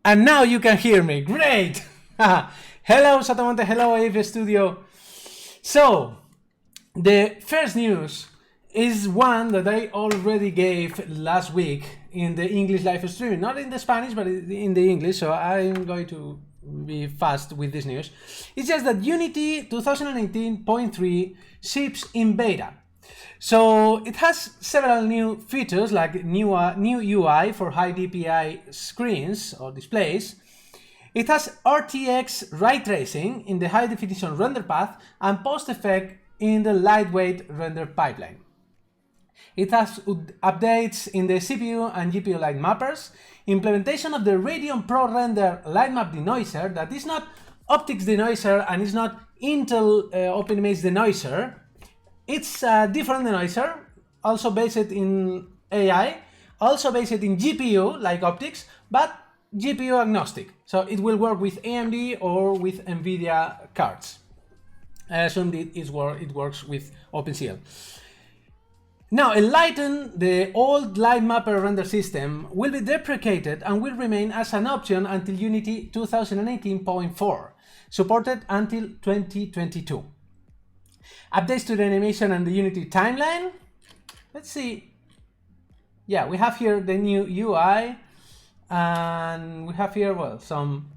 And now you can hear me. Great. Hello, Satamonte. Hello, AF Studio. So, the first news is one that I already gave last week in the English live streaming, not in the Spanish, but in the English. So I'm going to be fast with this news. It's just that Unity 2018.3 ships in beta. So it has several new features like new UI for high DPI screens or displays. It has RTX ray tracing in the high definition render path and post effect in the lightweight render pipeline. It has updates in the CPU and GPU light mappers, implementation of the Radeon Pro Render light map denoiser that is not optics denoiser and is not Intel OpenImage denoiser. It's a different denoiser, also based in AI, also based in GPU like optics, but GPU agnostic. So it will work with AMD or with NVIDIA cards. I assume it works with OpenCL. Now, Enlighten, the old light mapper render system, will be deprecated and will remain as an option until Unity 2018.4, supported until 2022. Updates to the animation and the Unity timeline. Let's see. Yeah, we have here the new UI, and we have here, well, some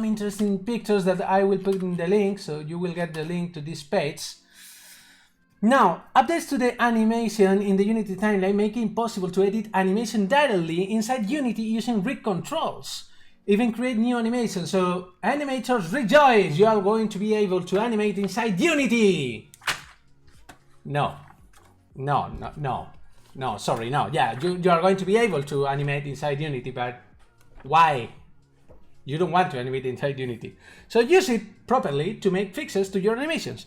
interesting pictures that I will put in the link, so you will get the link to this page. Now, updates to the animation in the Unity timeline make it possible to edit animation directly inside Unity using rig controls. Even create new animations, so animators rejoice! You are going to be able to animate inside Unity! No, sorry, no. Yeah, you are going to be able to animate inside Unity, but why? You don't want to animate inside Unity. So use it properly to make fixes to your animations.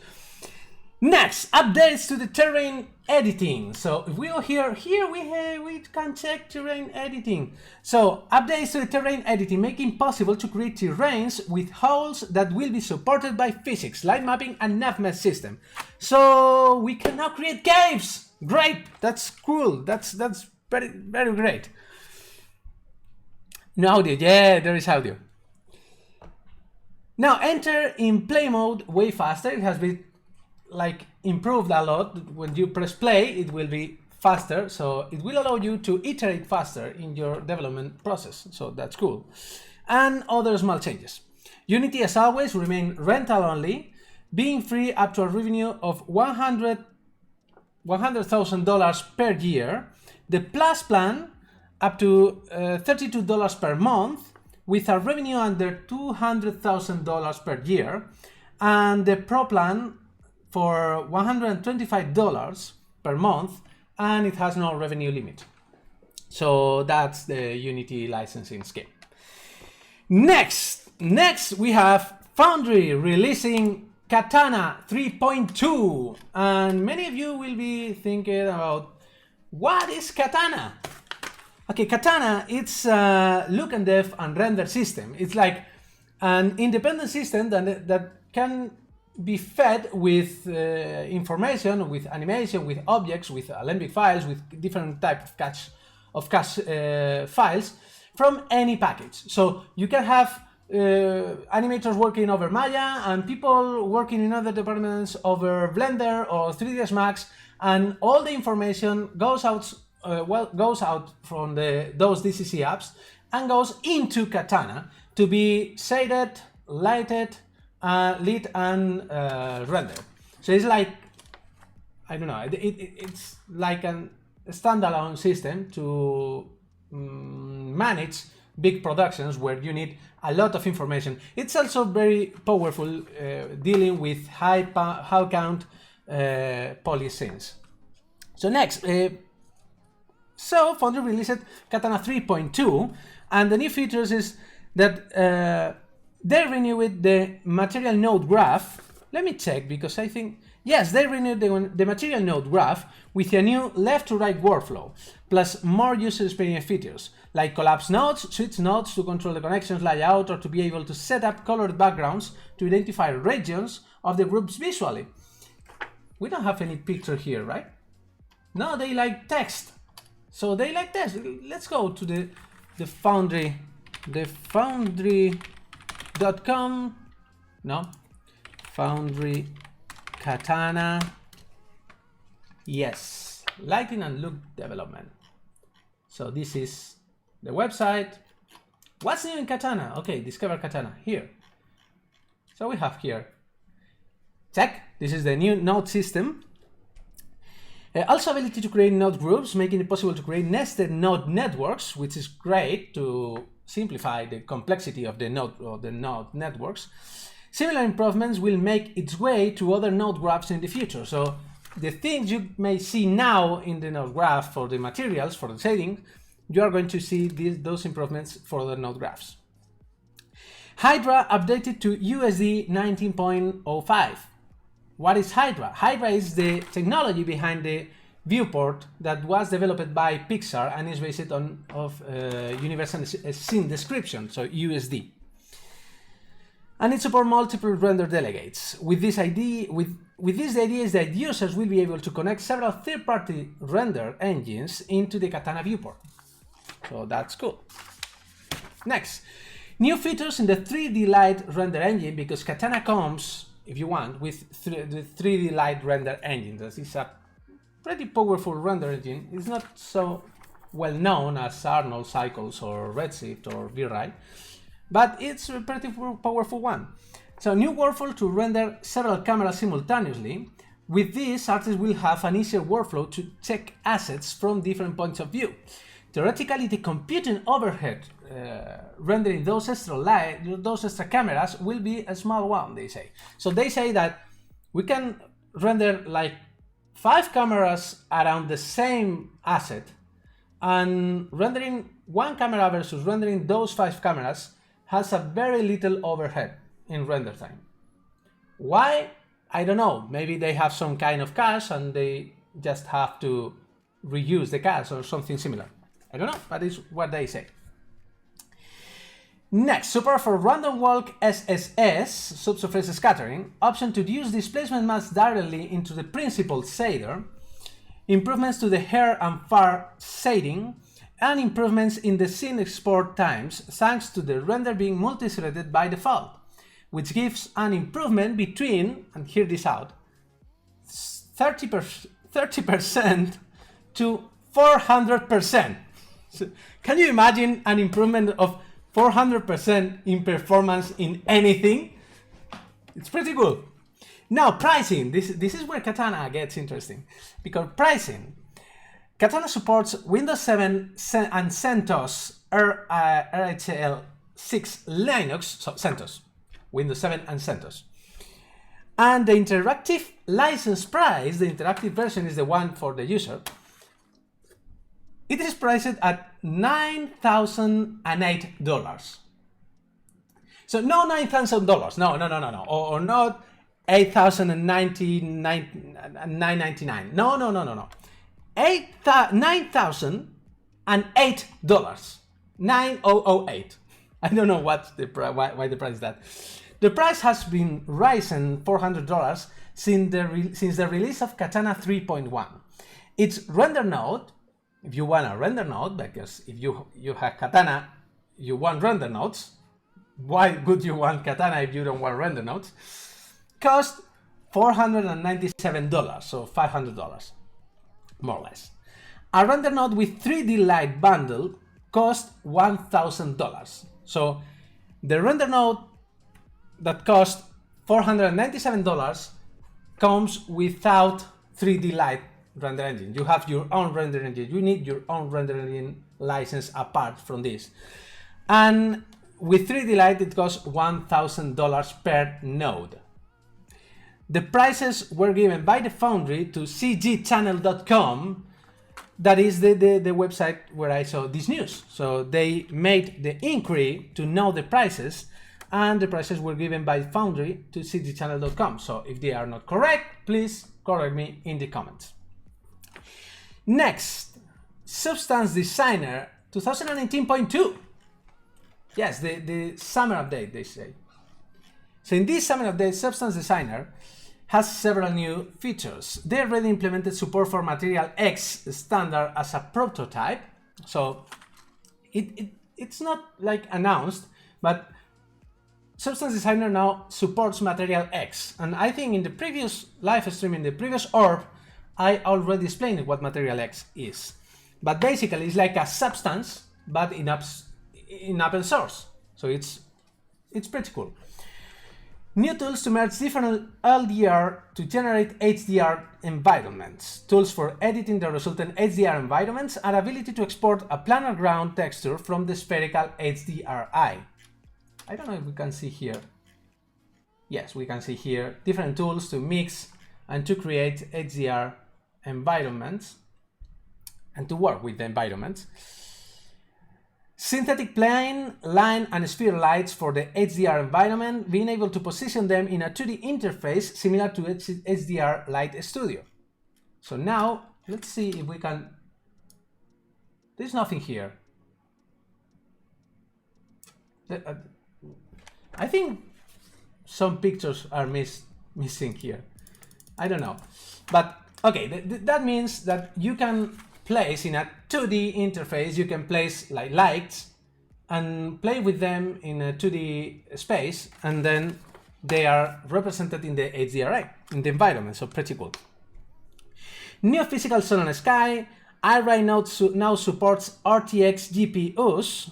Next, updates to the terrain editing. So if we go here we can check terrain editing. So updates to the terrain editing make it possible to create terrains with holes that will be supported by physics, light mapping, and navmesh system. So we can now create caves. Great, that's cool. That's very, very great. No audio. Yeah, there is audio. Now enter in play mode way faster. It has been improved a lot. When you press play, it will be faster, so it will allow you to iterate faster in your development process, so that's cool. And other small changes. Unity, as always, remain rental only, being free up to a revenue of $100,000 per year. The Plus plan up to $32 per month with a revenue under $200,000 per year, and the Pro plan for $125 per month, and it has no revenue limit. So that's the Unity licensing scheme. Next we have Foundry releasing Katana 3.2, and many of you will be thinking about what is Katana? Okay, Katana, it's a look and def and render system. It's like an independent system that can be fed with information, with animation, with objects, with Alembic files, with different type of cache files from any package. So you can have animators working over Maya and people working in other departments over Blender or 3ds Max, and all the information goes out from those DCC apps and goes into Katana to be shaded, lighted, lit, and rendered. So it's like, I don't know, it's like a standalone system to manage big productions where you need a lot of information. It's also very powerful dealing with high count poly scenes. So next, so Foundry released Katana 3.2, and the new features is that they renewed the material node graph. Let me check, because I think, yes, they renewed the material node graph with a new left to right workflow, plus more user experience features, like collapse nodes, switch nodes to control the connections layout, or to be able to set up colored backgrounds to identify regions of the groups visually. We don't have any picture here, right? No, they like text. So they like text. Let's go to the Foundry the foundry.com, no, foundry Katana, yes, lighting and look development. So this is the website. What's new in Katana? Okay, discover Katana here. So we have here, check, this is the new node system. Also ability to create node groups, making it possible to create nested node networks, which is great to simplify the complexity of the node networks. Similar improvements will make its way to other node graphs in the future. So the things you may see now in the node graph for the materials, for the shading, you are going to see those improvements for other node graphs. Hydra updated to USD 19.05. What is Hydra? Hydra is the technology behind the viewport that was developed by Pixar and is based on Universal Scene Description, so USD. And it supports multiple render delegates. With this, the idea is that users will be able to connect several third-party render engines into the Katana viewport. So that's cool. Next, new features in the 3D Light render engine, because Katana comes, if you want, with the 3D Light render engine. This is a pretty powerful render engine. It's not so well known as Arnold Cycles or Redshift or VRite, but it's a pretty powerful one. So new workflow to render several cameras simultaneously. With this, artists will have an easier workflow to check assets from different points of view. Theoretically, the computing overhead rendering those extra cameras will be a small one, they say. So they say that we can render like 5 cameras around the same asset, and rendering one camera versus rendering those 5 cameras has a very little overhead in render time. Why? I don't know. Maybe they have some kind of cache and they just have to reuse the cache or something similar. I don't know, but it's what they say. Next, support for random walk SSS, subsurface scattering, option to use displacement mask directly into the principal shader, improvements to the hair and fur shading, and improvements in the scene export times thanks to the render being multi-threaded by default, which gives an improvement between, and hear this out, 30% to 400%. So, can you imagine an improvement of 400% in performance in anything? It's pretty cool. Now pricing, this is where Katana gets interesting, because pricing, Katana supports Windows 7 and CentOS RHEL 6 Linux, so CentOS, Windows 7 and CentOS. And the interactive license price, the interactive version is the one for the user, it is priced at $9,008. So no $9,000, no, or not $8,099. No. $9,008. 9008. I don't know what's the why the price is that. The price has been rising $400 since the release of Katana 3.1. Its render node, if you want a render node, because if you have Katana, you want render nodes. Why would you want Katana if you don't want render nodes? Cost $497, so $500, more or less. A render node with 3D Light bundle cost $1,000. So the render node that cost $497 comes without 3D Light render engine. You have your own render engine. You need your own render engine license apart from this. And with 3D Light, it costs $1,000 per node. The prices were given by the foundry to cgchannel.com. That is the website where I saw this news. So they made the inquiry to know the prices, and the prices were given by foundry to cgchannel.com. So if they are not correct, please correct me in the comments. Next, Substance Designer 2019.2. Yes, the summer update, they say. So in this summer update, Substance Designer has several new features. They already implemented support for Material X standard as a prototype. So it it's not like announced, but Substance Designer now supports Material X, and I think in the previous live stream, in the previous O.W.R.B, I already explained what Material X is. But basically, it's like a Substance, but in open source. So it's pretty cool. New tools to merge different LDR to generate HDR environments. Tools for editing the resultant HDR environments and ability to export a planar ground texture from the spherical HDRI. I don't know if we can see here. Yes, we can see here different tools to mix and to create HDR environments and to work with the environments. Synthetic plane, line, and sphere lights for the HDR environment, being able to position them in a 2D interface similar to HDR Light Studio. So now, let's see if we can... There's nothing here. I think some pictures are missing here. I don't know. But, okay, that means that you can place in a 2D interface, you can place like lights and play with them in a 2D space, and then they are represented in the HDRI, in the environment, so pretty cool. New physical sun and sky. iRay now supports RTX GPUs,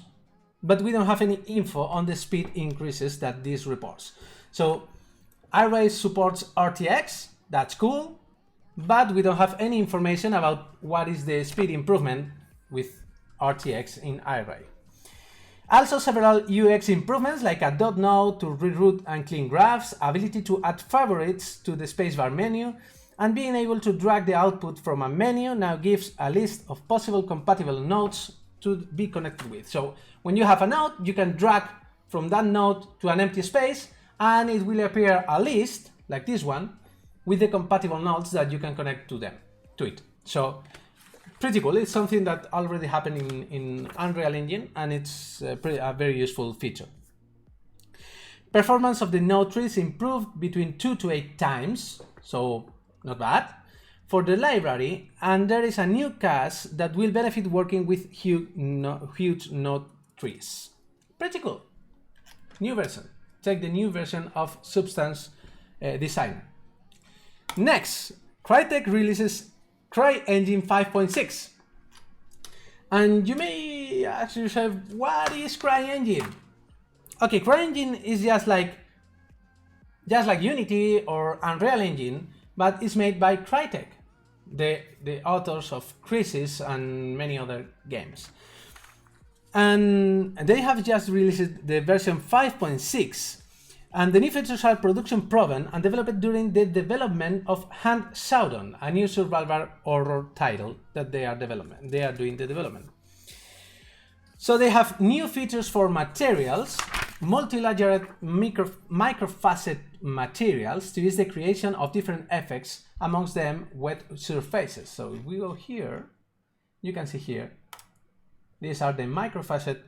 but we don't have any info on the speed increases that this reports. So iRay supports RTX, that's cool, but we don't have any information about what is the speed improvement with RTX in iRay. Also several UX improvements like a dot node to reroute and clean graphs, ability to add favorites to the spacebar menu, and being able to drag the output from a menu now gives a list of possible compatible nodes to be connected with. So when you have a node, you can drag from that node to an empty space, and it will appear a list like this one with the compatible nodes that you can connect to it. So pretty cool. It's something that already happened in Unreal Engine, and it's a very useful feature. Performance of the node trees improved between 2 to 8 times, so not bad, for the library, and there is a new cache that will benefit working with huge node trees. Pretty cool. New version. Check the new version of Substance Designer. Next, Crytek releases CryEngine 5.6. And you may ask yourself, what is CryEngine? Okay, CryEngine is just like Unity or Unreal Engine, but it's made by Crytek, the authors of Crysis and many other games. And they have just released the version 5.6. And the new features are production proven and developed during the development of Hand Showdown, a new survival horror title that they are doing the development. So they have new features for materials, multi-layered microfacet materials to use the creation of different effects, amongst them wet surfaces. So if we go here, you can see here, these are the microfacet,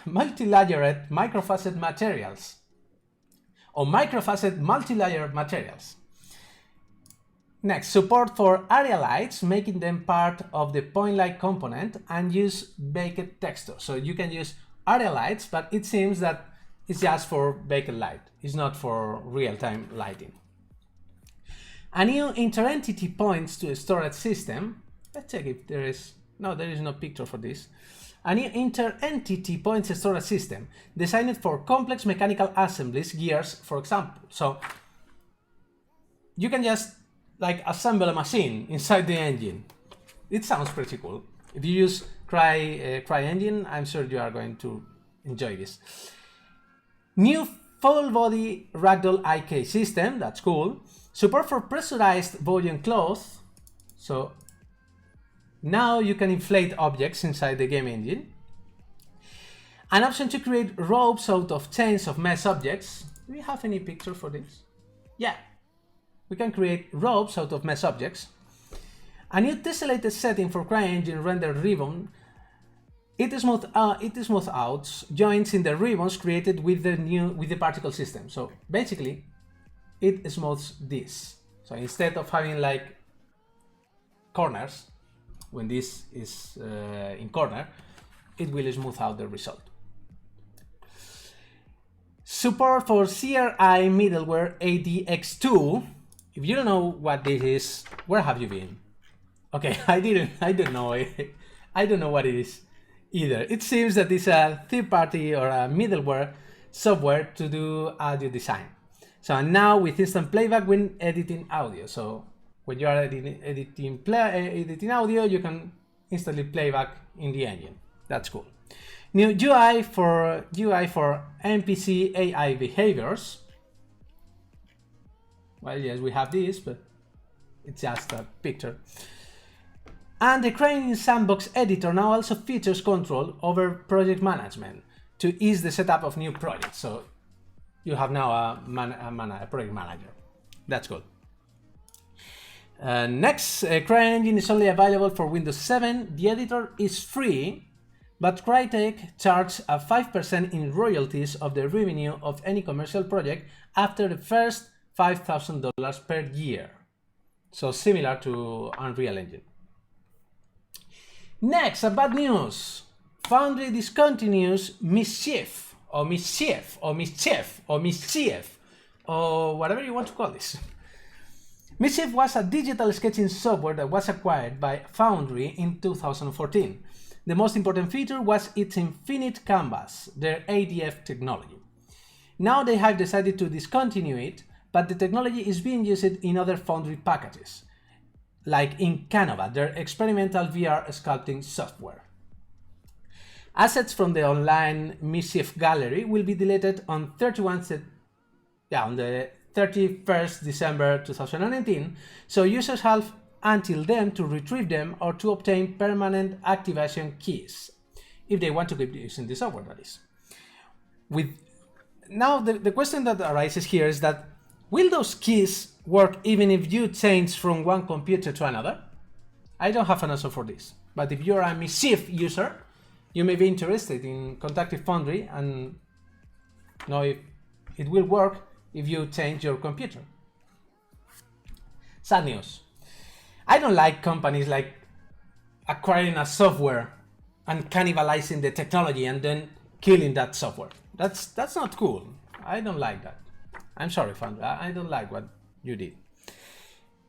multi-layered microfacet materials, or microfacet multi-layer materials. Next, support for area lights, making them part of the point light component, and use baked texture. So you can use area lights, but it seems that it's just for baked light. It's not for real-time lighting. A new inter-entity points to a storage system. Let's check if there is... No, there is no picture for this. A new inter-entity points storage system designed for complex mechanical assemblies, gears, for example. So you can just like assemble a machine inside the engine. It sounds pretty cool. If you use CryEngine, I'm sure you are going to enjoy this. New full body ragdoll IK system, that's cool. Support for pressurized volume cloth. So now you can inflate objects inside the game engine. An option to create ropes out of chains of mesh objects. Do we have any picture for this? Yeah, we can create ropes out of mesh objects. A new tessellated setting for CryEngine render ribbon. It smooths out joints in the ribbons created with the particle system. So basically, it smooths this. So instead of having like corners, when this is in corner, it will smooth out the result. Support for CRI middleware ADX2. If you don't know what this is, where have you been? Okay, I don't know it. I don't know what it is either. It seems that it's a third-party or a middleware software to do audio design. So now with instant playback when editing audio. So when you are editing audio, you can instantly playback in the engine. That's cool. New UI for NPC AI behaviors. Well, yes, we have this, but it's just a picture. And the CryEngine sandbox editor now also features control over project management to ease the setup of new projects. So you have now a project manager. That's good. Next, CryEngine is only available for Windows 7. The editor is free, but Crytek charges a 5% in royalties of the revenue of any commercial project after the first $5,000 per year. So similar to Unreal Engine. Next, bad news. Foundry discontinues Mischief, or whatever you want to call this. Mischief was a digital sketching software that was acquired by Foundry in 2014. The most important feature was its infinite canvas, their ADF technology. Now they have decided to discontinue it, but the technology is being used in other Foundry packages, like in Canova, their experimental VR sculpting software. Assets from the online Mischief gallery will be deleted on the 31st December 2019, so users have until then to retrieve them or to obtain permanent activation keys, if they want to keep using the software, that is. Now the question that arises here is that, will those keys work even if you change from one computer to another? I don't have an answer for this, but if you're a Mischief user, you may be interested in contacting Foundry and know if it will work if you change your computer. Sad news. I don't like companies like acquiring a software and cannibalizing the technology and then killing that software. That's not cool. I don't like that. I'm sorry, Foundry. I don't like what you did.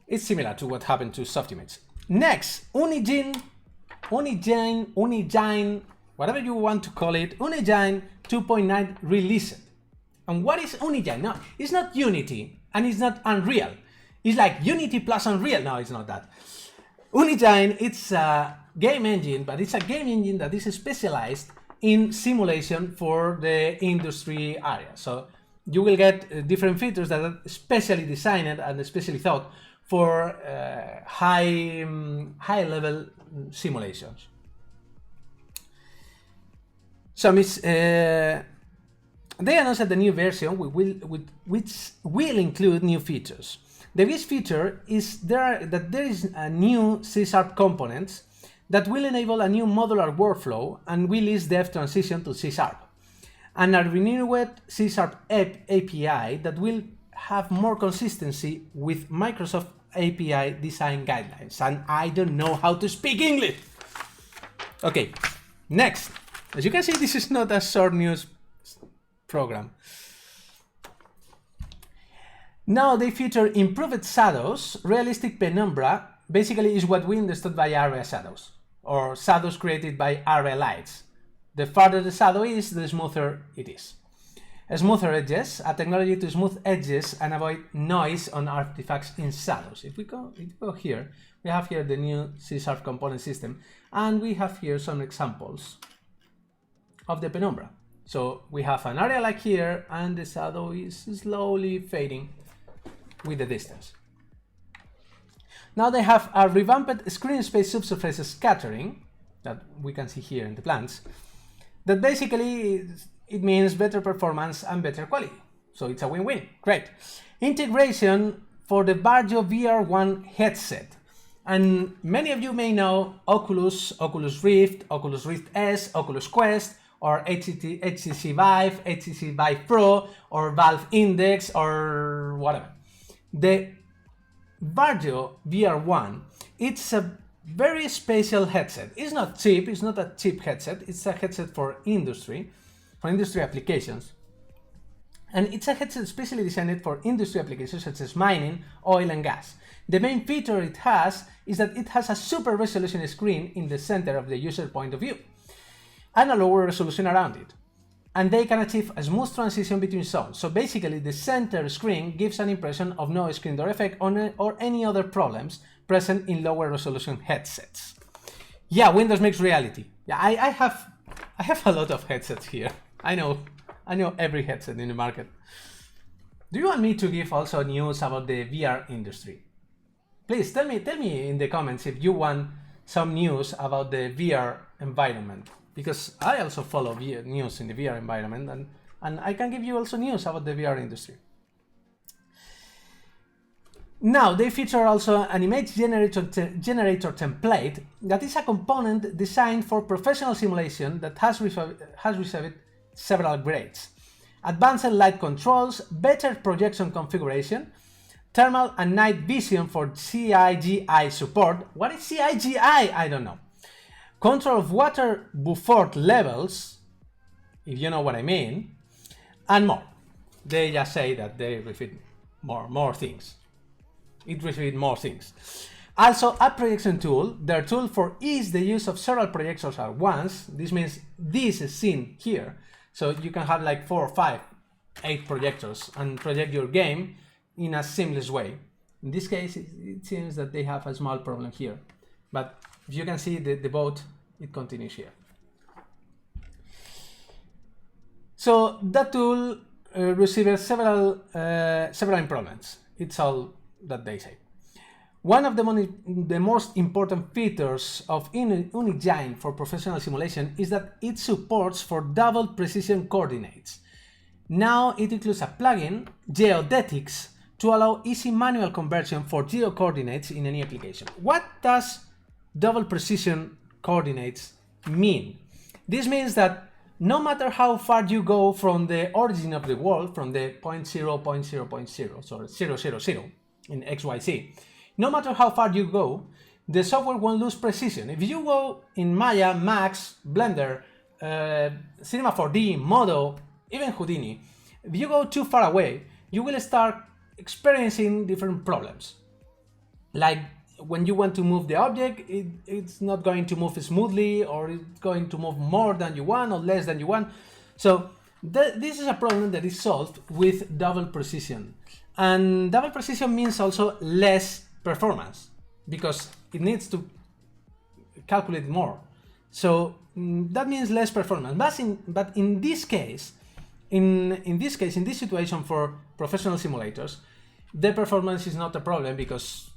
It's similar to what happened to Softimage. Next, Unigine, whatever you want to call it, Unigine 2.9 released. And what is Unigine? No, it's not Unity and it's not Unreal. It's like Unity plus Unreal. No, it's not that. Unigine, it's a game engine, but it's a game engine that is specialized in simulation for the industry area. So you will get different features that are specially designed and especially thought for high-level simulations. So they announced the new version which will include new features. The biggest feature is that there is a new C# component that will enable a new modular workflow and will ease dev transition to C#, and a renewed C# API that will have more consistency with Microsoft API design guidelines. And I don't know how to speak English. Okay, next. As you can see, this is not a short news program. Now they feature improved shadows. Realistic Penumbra basically is what we understood by area shadows, or shadows created by area lights. The farther the shadow is, the smoother it is. Smoother edges, a technology to smooth edges and avoid noise on artifacts in shadows. If we go here, we have here the new C# component system, and we have here some examples of the Penumbra. So we have an area like here, and the shadow is slowly fading with the distance. Now they have a revamped screen space subsurface scattering that we can see here in the plans. That basically it means better performance and better quality. So it's a win-win. Great. Integration for the Barjo VR1 headset. And many of you may know Oculus, Oculus Rift, Oculus Rift S, Oculus Quest, or HTC Vive, HTC Vive Pro, or Valve Index, or whatever. The Barjo VR1, it's a very special headset. It's not cheap, it's not a cheap headset, it's a headset for industry applications. And it's a headset specially designed for industry applications such as mining, oil and gas. The main feature it has is that it has a super resolution screen in the center of the user point of view and a lower resolution around it. And they can achieve a smooth transition between zones. So basically the center screen gives an impression of no screen door effect or any other problems present in lower resolution headsets. Yeah, Windows makes reality. Yeah, I have a lot of headsets here. I know every headset in the market. Do you want me to give also news about the VR industry? Please tell me in the comments if you want some news about the VR environment, because I also follow news in the VR environment, and I can give you also news about the VR industry. Now they feature also Animate Generator template that is a component designed for professional simulation that has received several grades. Advanced light controls, better projection configuration, thermal and night vision for CIGI support. What is CIGI? I don't know. Control of water buffer levels, if you know what I mean, and more. They just say that they receive more things. It received more things. Also, a projection tool. Their tool for is the use of several projectors at once. This means this is seen here. So you can have like 4 or 5, 8 projectors and project your game in a seamless way. In this case, it seems that they have a small problem here. But if you can see the boat, it continues here. So that tool received several improvements. It's all that they say. One of the most important features of CryEngine for professional simulation is that it supports for double precision coordinates. Now it includes a plugin, Geodetics, to allow easy manual conversion for geo coordinates in any application. What does double precision coordinates mean? This means that no matter how far you go from the origin of the world, from the 0.0.0.0, so 000 in XYZ, no matter how far you go, the software won't lose precision. If you go in Maya, Max, Blender, Cinema 4D, Modo, even Houdini, if you go too far away, you will start experiencing different problems. Like when you want to move the object, it's not going to move smoothly, or it's going to move more than you want or less than you want. So this is a problem that is solved with double precision. And double precision means also less performance, because it needs to calculate more. So that means less performance. But in this case, in this situation for professional simulators, the performance is not a problem, because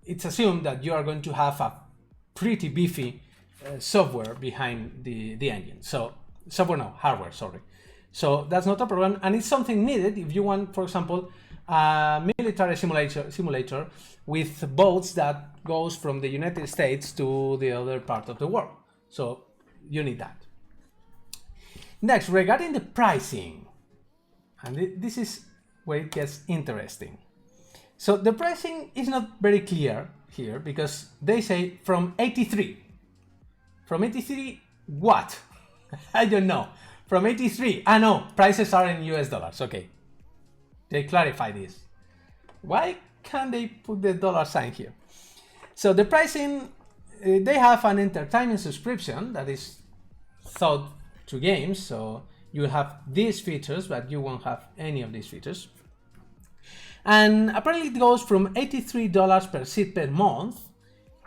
it's assumed that you are going to have a pretty beefy software behind the engine. So hardware, sorry. So that's not a problem, and it's something needed if you want, for example, a military simulator with boats that goes from the United States to the other part of the world. So you need that. Next, regarding the pricing, and this is where it gets interesting. So the pricing is not very clear here, because they say from 83. From 83 what? I don't know. From 83, I know, prices are in US dollars, okay. They clarify this. Why can't they put the dollar sign here? So the pricing, they have an entertainment subscription that is thought to games, so you will have these features, but you won't have any of these features. And apparently it goes from $83 per seat per month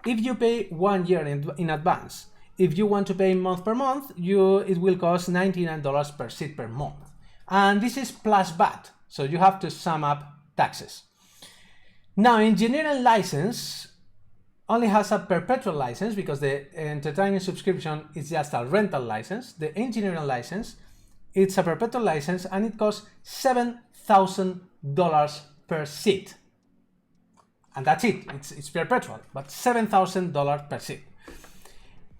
if you pay 1 year in advance. If you want to pay month per month, it will cost $99 per seat per month. And this is plus VAT, so you have to sum up taxes. Now, engineering license only has a perpetual license, because the entertainment subscription is just a rental license. The engineering license, it's a perpetual license, and it costs $7,000 per seat. And that's it, it's perpetual, but $7,000 per seat.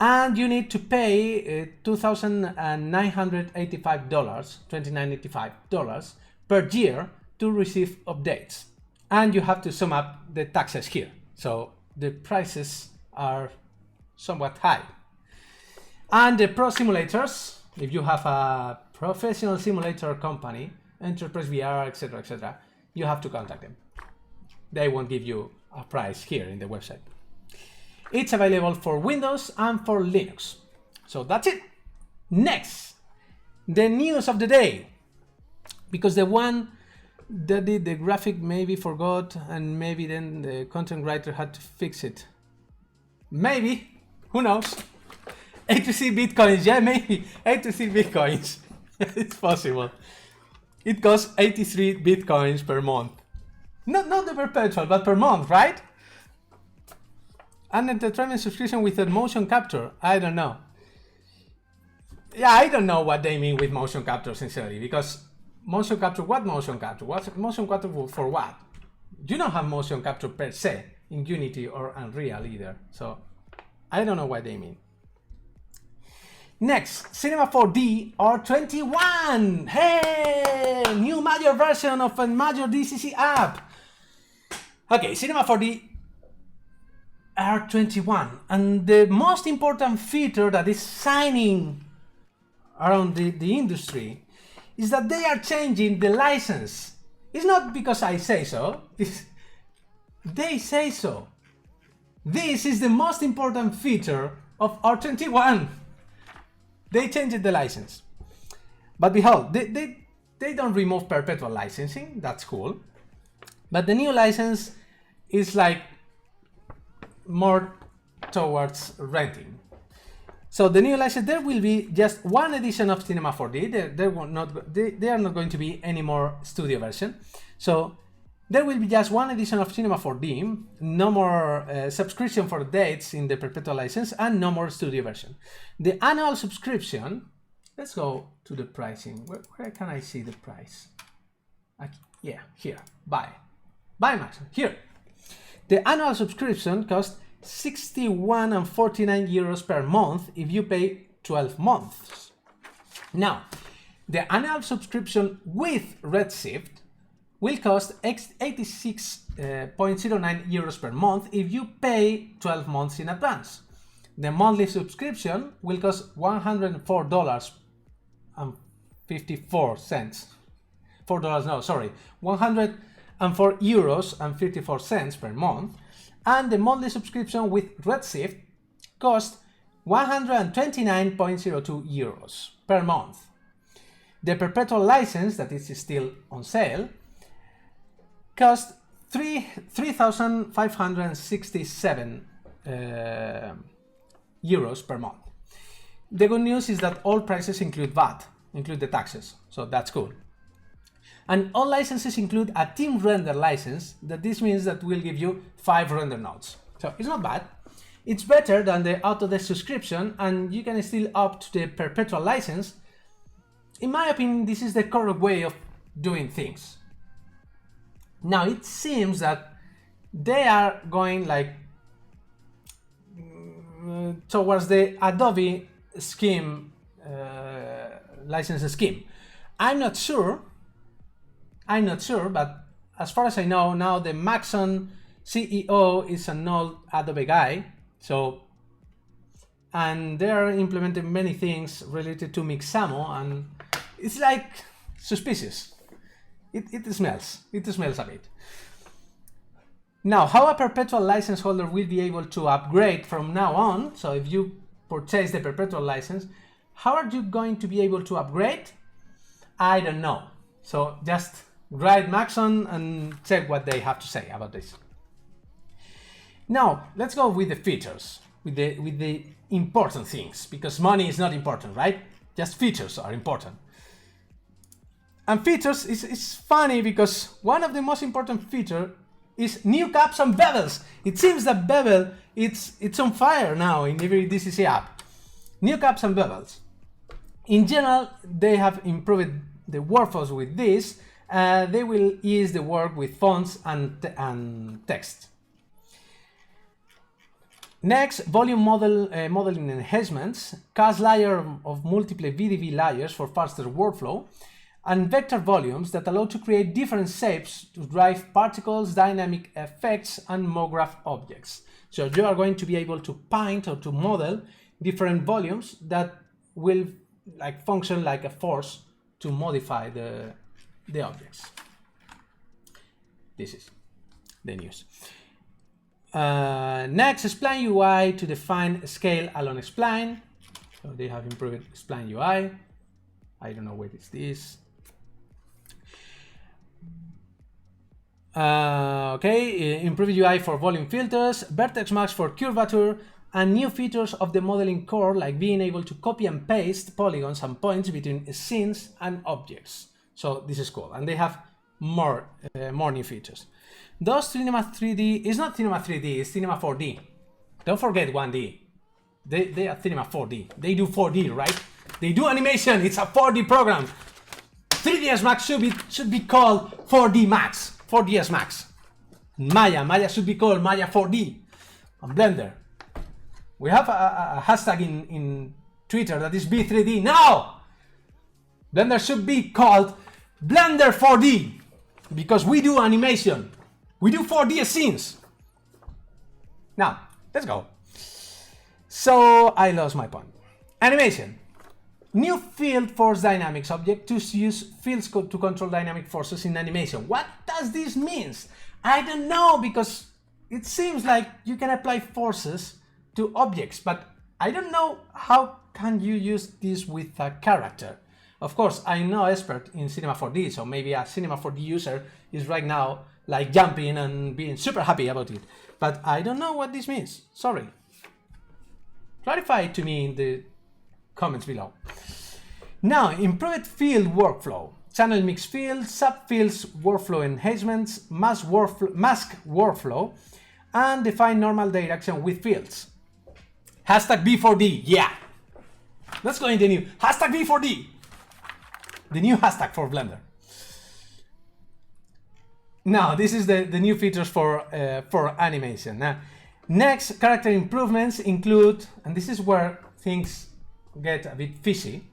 And you need to pay $2,985 per year to receive updates. And you have to sum up the taxes here. So the prices are somewhat high. And the pro simulators, if you have a professional simulator company, Enterprise VR, etc., you have to contact them. They won't give you a price here in the website. It's available for Windows and for Linux. So that's it. Next, the news of the day. Because the one that did the graphic maybe forgot, and maybe then the content writer had to fix it. Maybe, who knows? 83 bitcoins, yeah, maybe 83 bitcoins. It's possible. It costs 83 bitcoins per month. Not the perpetual, but per month, right? And entertainment subscription with a motion capture. I don't know. Yeah, I don't know what they mean with motion capture, sincerely, because motion capture, what motion capture? What's motion capture for what? You don't have motion capture per se in Unity or Unreal either, so I don't know what they mean. Next, Cinema 4D R21. Hey, new major version of a major DCC app. Okay, Cinema 4D R21, and the most important feature that is shining around the industry is that they are changing the license. It's not because I say so, they say so. This is the most important feature of R21. They changed the license. But behold, they don't remove perpetual licensing, that's cool. But the new license is like more towards renting. So the new license, there will be just one edition of Cinema 4D. They are not going to be any more studio version. So there will be just one edition of Cinema 4D, no more subscription for dates in the perpetual license, and no more studio version. The annual subscription, let's go to the pricing. Where can I see the price? Yeah, here, buy Max, here. The annual subscription costs 61.49 euros per month if you pay 12 months. Now, the annual subscription with Redshift will cost 86.09 euros per month if you pay 12 months in advance. The monthly subscription will cost $104.54. €104.54 per month, and the monthly subscription with Redshift costs 129.02 euros per month. The perpetual license, that is still on sale, costs 3,567 euros per month. The good news is that all prices include VAT, include the taxes, so that's cool. And all licenses include a team render license, that this means that we'll give you 5 render nodes. So it's not bad. It's better than the Autodecks subscription, and you can still opt to the perpetual license. In my opinion, this is the correct way of doing things. Now it seems that they are going like towards the Adobe scheme, license scheme. I'm not sure, but as far as I know, now the Maxon CEO is an old Adobe guy, so, and they are implementing many things related to Mixamo, and it's like suspicious. It smells a bit. Now, how a perpetual license holder will be able to upgrade from now on, so if you purchase the perpetual license, how are you going to be able to upgrade? I don't know. So just write Maxon and check what they have to say about this. Now, let's go with the features, with the important things, because money is not important, right? Just features are important. And features is funny because one of the most important features is new caps and bevels. It seems that bevel, it's on fire now in every DCC app. New caps and bevels. In general, they have improved the workflows with this. They will ease the work with fonts and text. Next, volume modeling enhancements, cast layer of multiple VDV layers for faster workflow. and vector volumes that allow to create different shapes to drive particles, dynamic effects, and MoGraph objects. So you are going to be able to paint or to model different volumes that will function like a force to modify the objects. This is the news. Next, Spline UI to define scale along spline. So they have improved Spline UI. I don't know what is this. Okay, improved UI for volume filters, vertex max for curvature, and new features of the modeling core, like being able to copy and paste polygons and points between scenes and objects. So this is cool, and they have more new features. Those Cinema 3D is not Cinema 3D, it's Cinema 4D. Don't forget 1D. They are Cinema 4D. They do 4D, right? They do animation. It's a 4D program. 3ds Max should be called 4D Max. 4ds Max. Maya should be called Maya 4D. On Blender. We have a hashtag in Twitter that is B3D. Now, Blender should be called Blender 4D because we do animation. We do 4D scenes. Now, let's go. So I lost my point. Animation. New field force dynamics object to use fields to control dynamic forces in animation. What does this mean? I don't know, because it seems like you can apply forces to objects, but I don't know how can you use this with a character. Of course, I'm no expert in Cinema 4D, so maybe a Cinema 4D user is right now like jumping and being super happy about it. But I don't know what this means. Sorry. Clarify it to me in the comments below. Now, improved field workflow. Channel mix fields, subfields, workflow enhancements, mask workflow, and define normal direction with fields. Hashtag B4D, yeah. Let's go in the new hashtag B4D. The new hashtag for Blender. Now, this is the new features for animation. Now, next, character improvements include, and this is where things get a bit fishy,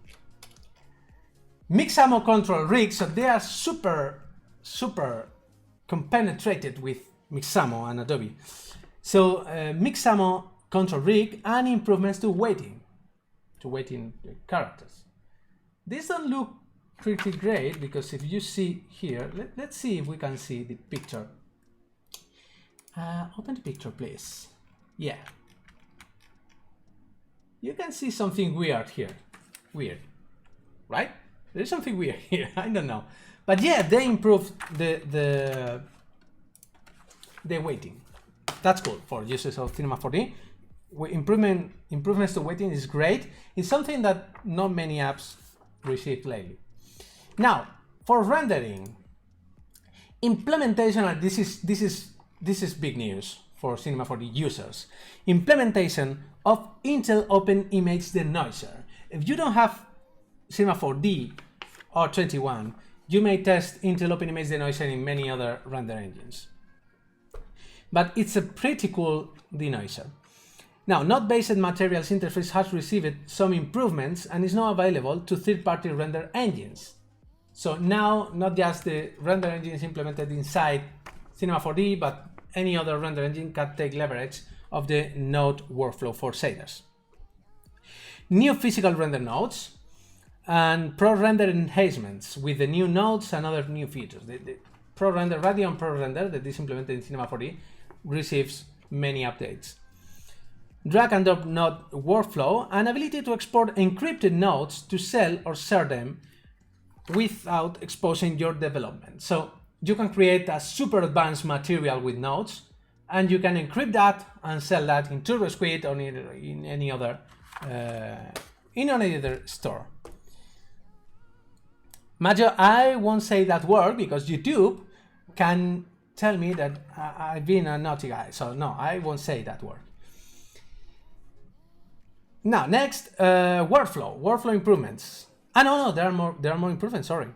mix ammo control rigs. So they are super compenetrated with Mixamo and Adobe. So mix ammo control rig and improvements to weighting the characters. These don't look pretty great, because if you see here, let's see if we can see the picture. Open the picture, please. Yeah. You can see something weird here. Weird, right? There's something weird here. I don't know. But yeah, they improved the weighting. That's cool for users of Cinema 4D. Improvements to weighting is great. It's something that not many apps received lately. Now, for rendering, implementation, and this is big news for Cinema 4D users. Implementation of Intel Open Image Denoiser. If you don't have Cinema 4D or 21, you may test Intel Open Image Denoiser in many other render engines. But it's a pretty cool denoiser. Now, Node-based materials interface has received some improvements and is now available to third-party render engines. So now, not just the render engines implemented inside Cinema 4D, but any other render engine can take leverage of the node workflow for shaders. New physical render nodes and Pro Render enhancements with the new nodes and other new features. The Pro Render, Radeon Pro Render that is implemented in Cinema 4D receives many updates. Drag and drop node workflow and ability to export encrypted nodes to sell or share them without exposing your development. So you can create a super advanced material with nodes, and you can encrypt that and sell that in TurboSquid or in any other store. Majo, I won't say that word because YouTube can tell me that I've been a naughty guy. So no, I won't say that word. Now, next, workflow improvements. No, there are more improvements, sorry.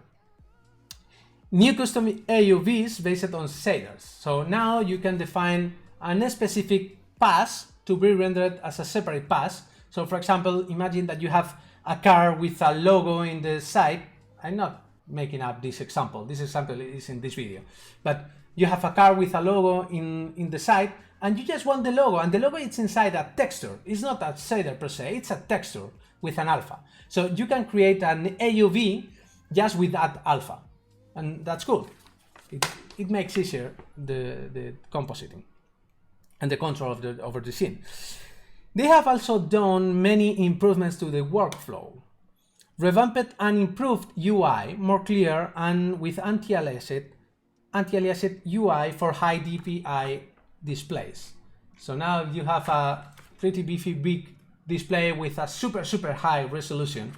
New custom AUVs based on shaders. So now you can define a specific pass to be rendered as a separate pass. So for example, imagine that you have a car with a logo in the side. I'm not making up this example. This example is in this video. But you have a car with a logo in the side, and you just want the logo, and the logo is inside a texture. It's not a shader per se, it's a texture with an alpha. So you can create an AUV just with that alpha, and that's cool. It makes easier the compositing and the control of over the scene. They have also done many improvements to the workflow. Revamped and improved UI, more clear and with anti-aliased UI for high DPI displays. So now you have a pretty beefy big display with a super high resolution.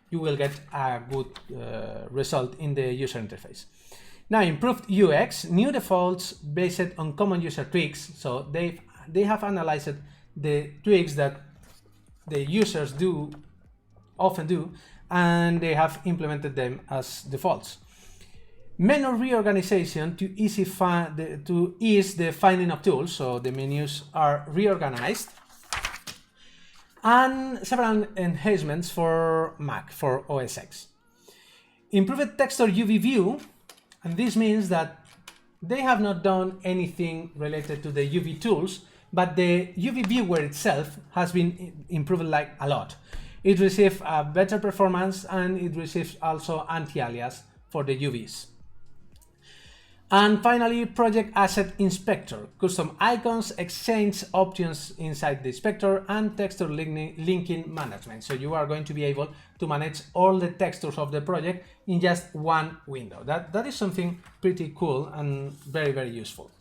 You will get a good result in the user interface. Now, improved UX, new defaults based on common user tweaks. So they have analyzed the tweaks that the users often do, and they have implemented them as defaults. Menu reorganization to ease the finding of tools, so the menus are reorganized, and several enhancements for Mac, for OS X. Improved texture UV view, and this means that they have not done anything related to the UV tools, but the UV viewer itself has been improved like a lot. It receives a better performance, and it receives also anti-alias for the UVs. And finally, Project Asset Inspector, custom icons, exchange options inside the inspector, and texture linking management. So you are going to be able to manage all the textures of the project in just one window. That is something pretty cool and very useful.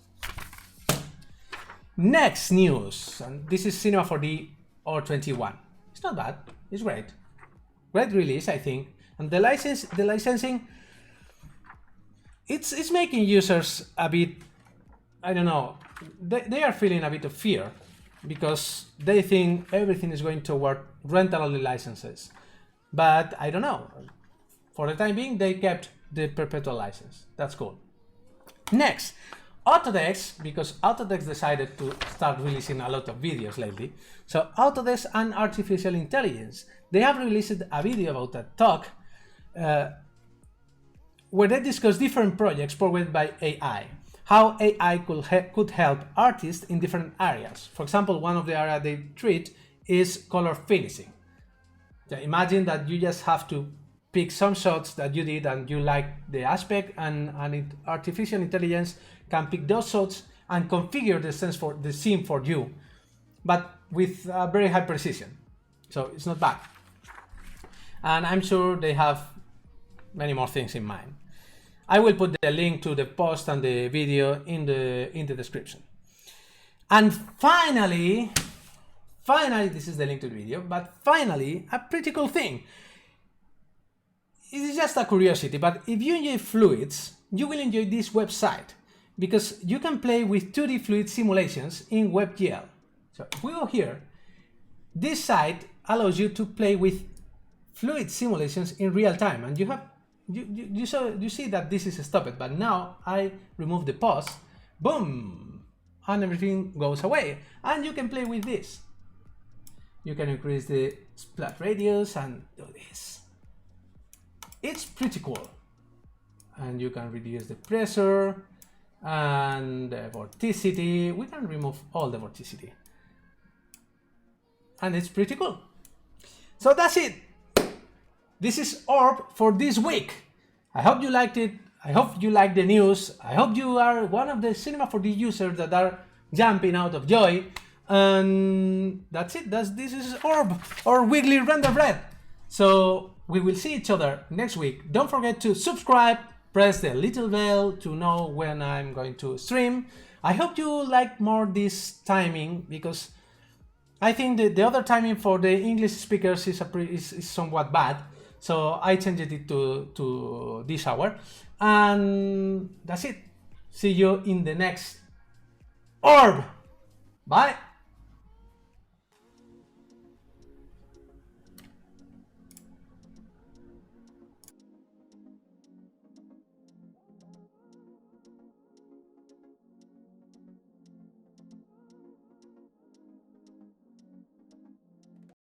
Next news, and this is Cinema 4D O.W.R.B. It's not bad, it's great. Great release, I think. And the licensing, it's making users a bit, I don't know, they are feeling a bit of fear because they think everything is going toward rental-only licenses. But I don't know. For the time being, they kept the perpetual license. That's cool. Next, Autodecks, because Autodecks decided to start releasing a lot of videos lately. So Autodecks and artificial intelligence, they have released a video about a talk where they discuss different projects powered by AI, how AI could help artists in different areas. For example, one of the areas they treat is color finishing. So imagine that you just have to pick some shots that you did and you like the aspect, and artificial intelligence can pick those shots and configure the scene for you, but with very high precision. So it's not bad. And I'm sure they have many more things in mind. I will put the link to the post and the video in the description. And finally, this is the link to the video, but finally, a pretty cool thing. It is just a curiosity, but if you enjoy fluids, you will enjoy this website, because you can play with 2D fluid simulations in WebGL. So if we go here, this site allows you to play with fluid simulations in real time, and you see that this is stopped, but now I remove the pause, boom, and everything goes away, and you can play with this. You can increase the splat radius and do this. It's pretty cool. And you can reduce the pressure and the vorticity. We can remove all the vorticity. And it's pretty cool. So that's it. This is O.W.R.B for this week. I hope you liked it. I hope you like the news. I hope you are one of the Cinema 4D users that are jumping out of joy. And that's it. This is O.W.R.B, or Weekly Render Bread. So we will see each other next week. Don't forget to subscribe, press the little bell to know when I'm going to stream. I hope you like more this timing, because I think the other timing for the English speakers is somewhat bad. So I changed it to this hour. And that's it. See you in the next O.W.R.B. Bye.